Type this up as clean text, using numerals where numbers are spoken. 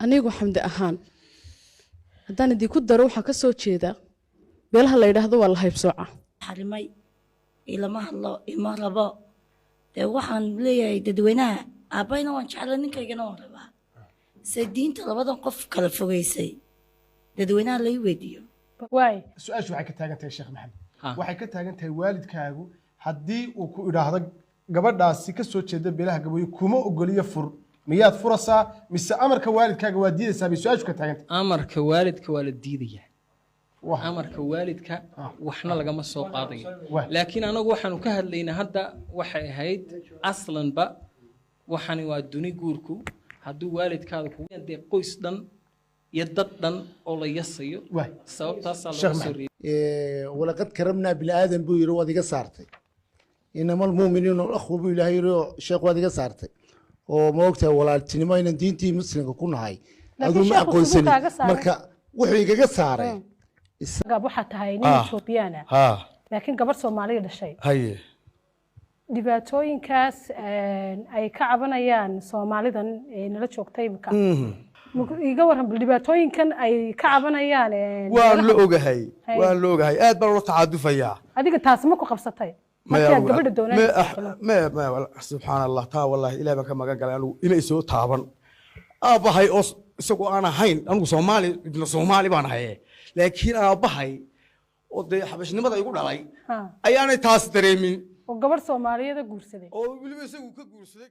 anigu xamdi ahaan haddaan idii ku daro waxaan ka soo jeedaa beelaha la yidhaahdo waa la haybsooca xarimay ilama hadlo ima rabo dee waxaan leeyahay dadweynaha aabbayna waan jecla ninkaygana waan rabaa se diinta labadan qof kala fogeysay dadweynaha lai weydiiyo waay su-aashu waxay ka taagan tahay sheekh maxamed waxay ka taagan tahay waalidkaagu haddii uu ku idhaahdo gabadhaasi ka soo jeeda beelaha gabooye kuma ogoliyo fur miyaad furasaa mise amarka waalidkaaga waa diidaysaa bay su-aashu ka taagan tahay amarka waalidka waa la diidaya amarka waalidka waxna lagama soo qaadayo laakiin anagu waxaanu ka hadlaynaa hadda waxay ahayd aslanba waxani waa duni guurku hadduu waalidkaada kugu dee qoys dhan iyo dad dhan oo la yasayo sababtaasaa laga soo reebay walaqad karamnaa bini aadan buu yidhi waad iga saartay inama almuuminiina alakhwa buu ilaahay yidhi sheekh waad iga saartay oo ma ogtahay walaaltinimo inaan diintii muslimka ku nahay aduu ma aqoonsanin marka wuxuu igaga saaray waxaa tahay nin Ethiopiana laakiin gabar Soomaaliya dhashay haye dhibaatooyinkaas ay ka cabanayaan Soomaalidan nala joogtay imka iga waran dhibaatooyinkan ay ka cabanayaan waan la ogahay aad baan loo tacaadufaya adiga taas ma ku qabsatay markaad gabadha doonaysaa ma subxaan allah taa wallahi ilaahay baan ka magan galay anigu inay soo taaban aabahay oo isagoo aan ahayn anigu Soomaali ibn Soomaali baan ahay laakiin aabahay oo de xabashnimada igu dhalay ayaanay taas dareemin oo gabar Soomaaliyeed guursaday oo waliba isagu ka guursaday